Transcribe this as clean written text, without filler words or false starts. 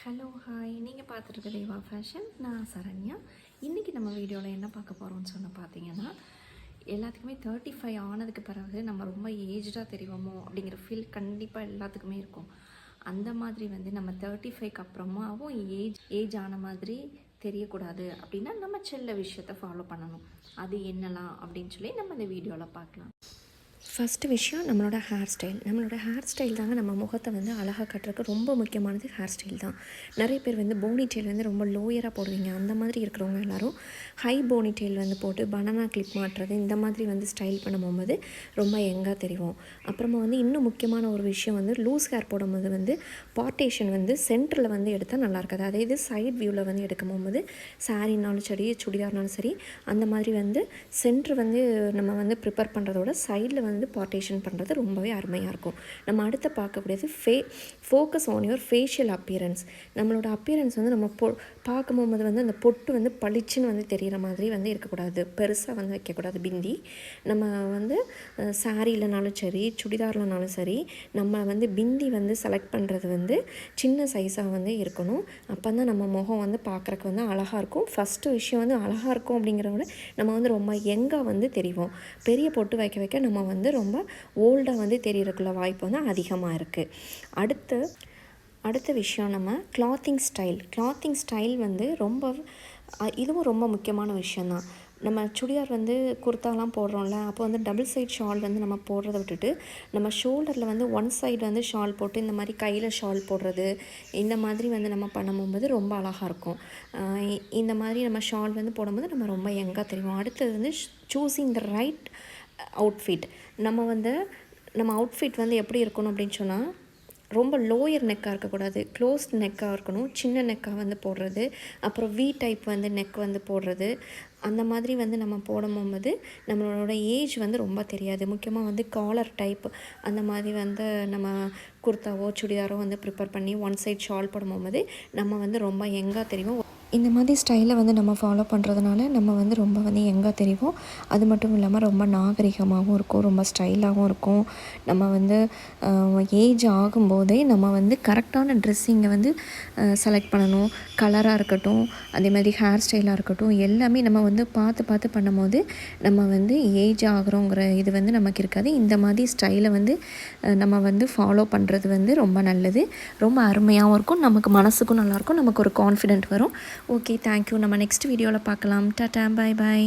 Hello hi, நீங்கள் பார்த்துருக்க தேவா fashion. நான் சரண்யா. இன்றைக்கி நம்ம வீடியோவில் என்ன பார்க்க போகிறோம்னு பார்த்தீங்கன்னா, எல்லாத்துக்குமே 35 ஆனதுக்கு பிறகு நம்ம ரொம்ப ஏஜ்டாக தெரிவோமோ அப்படிங்கிற ஃபீல் கண்டிப்பாக எல்லாத்துக்குமே இருக்கும். அந்த மாதிரி நம்ம 35க்கு அப்புறமாவும் ஏஜ் ஆன மாதிரி தெரியக்கூடாது அப்படின்னா நம்ம சில விஷயத்தை ஃபாலோ பண்ணணும். அது என்னலாம் அப்படின்னு சொல்லி நம்ம இந்த வீடியோவில் பார்க்கலாம். ஃபஸ்ட்டு விஷயம் நம்மளோட ஹேர் ஸ்டைல் தாங்க நம்ம முகத்தை அழகாக கட்டுறதுக்கு ரொம்ப முக்கியமானது. ஹேர் ஸ்டைல் தான். நிறைய பேர் போனி டெயில் ரொம்ப லோயராக போடுவீங்க. அந்த மாதிரி இருக்கிறவங்க எல்லோரும் ஹை போனி டெயில் போட்டு பனானா கிளிப் மாட்டுறது இந்த மாதிரி ஸ்டைல் பண்ணும்போது ரொம்ப யங்காக தெரியும். அப்புறமா இன்னும் முக்கியமான ஒரு விஷயம் லூஸ் ஹேர் போடும்போது பார்ட்டேஷன் சென்டரில் எடுத்தால் நல்லா இருக்காது. அதே இது சைட் வியூவில் எடுக்கும் போது சாரீனாலும் சரி சுடிதார்னாலும் சரி அந்த மாதிரி சென்டர் நம்ம ப்ரிப்பேர் பண்ணுறதோட சைடில் பார்ட்டேஷன் பண்ணுறது ரொம்பவே அருமையாக இருக்கும். நம்ம அடுத்து பார்க்கக்கூடியது focus on your facial appearance. நம்மளோட அப்பியரன்ஸ் நம்ம பார்க்கும்போது அந்த பொட்டு பளிச்சுன்னு தெரிகிற மாதிரி இருக்கக்கூடாது. பெருசாக வைக்கக்கூடாது. பிந்தி நம்ம சாரீலனாலும் சரி சுடிதார்லனாலும் சரி நம்ம பிந்தி செலக்ட் பண்ணுறது சின்ன சைஸாக இருக்கணும். அப்போ தான் நம்ம முகம் பார்க்குறக்கு அழகாக இருக்கும். ஃபஸ்ட்டு விஷயம் அழகாக இருக்கும் அப்படிங்கிறவங்க நம்ம ரொம்ப யங்காக தெரிவோம். பெரிய பொட்டு வைக்க வைக்க நம்ம ரொம்ப ஓல்டாக தெரியறதுக்குள்ள வாய்ப்பு அதிகமாக இருக்குது. அடுத்த விஷயம் நம்ம கிளாத்திங் ஸ்டைல் ரொம்ப இதுவும் ரொம்ப முக்கியமான விஷயந்தான். நம்ம சுடிதார் குர்த்தாலாம் போடுறோம்ல, அப்போ டபுள் சைட் ஷால் நம்ம போடுறத விட்டுட்டு நம்ம ஷோல்டரில் ஒன் சைடு ஷால் போட்டு இந்த மாதிரி கையில் ஷால் போடுறது இந்த மாதிரி நம்ம பண்ணும்போது ரொம்ப அழகாக இருக்கும். இந்த மாதிரி நம்ம ஷால் போடும்போது நம்ம ரொம்ப யங்காக தெரியும். அடுத்தது சூஸிங் த ரைட் அவுட்ஃபிட். நம்ம அவுட்ஃபிட் எப்படி இருக்கணும் அப்படின்னு சொன்னால் ரொம்ப லோயர் நெக்காக இருக்கக்கூடாது. க்ளோஸ்ட் நெக்காக இருக்கணும். சின்ன நெக்காக போடுறது, அப்புறம் வி டைப் நெக் போடுறது அந்த மாதிரி நம்ம போடும்போது நம்மளோட ஏஜ் ரொம்ப தெரியாது. முக்கியமாக காலர் டைப் அந்த மாதிரி நம்ம குர்த்தாவோ சுடிதாரோ ப்ரிப்பேர் பண்ணி ஒன் சைட் ஷால் போடும்போது நம்ம ரொம்ப யங்காக தெரியும். இந்த மாதிரி ஸ்டைலை நம்ம ஃபாலோ பண்ணுறதுனால நம்ம ரொம்ப யங்காக தெரியும். அது மட்டும் இல்லாமல் ரொம்ப நாகரிகமாகவும் இருக்கும், ரொம்ப ஸ்டைலாகவும் இருக்கும். நம்ம ஏஜ் ஆகும்போதே நம்ம கரெக்டான ட்ரெஸ்ஸிங்கை செலக்ட் பண்ணணும். கலராக இருக்கட்டும், அதே மாதிரி ஹேர் ஸ்டைலாக இருக்கட்டும், எல்லாமே நம்ம பார்த்து பண்ணும்போது நம்ம ஏஜ் ஆகிறோங்கிற இது நமக்கு இருக்காது. இந்த மாதிரி ஸ்டைலை நம்ம ஃபாலோ பண்ணுறது ரொம்ப நல்லது. ரொம்ப அருமையாகவும் இருக்கும். நமக்கு மனசுக்கும் நல்லாயிருக்கும். நமக்கு ஒரு கான்ஃபிடென்ட் வரும். Okay, thank you. நம்ம நெக்ஸ்ட் வீடியோவில் பார்க்கலாம். டாடா, பாய் பாய்.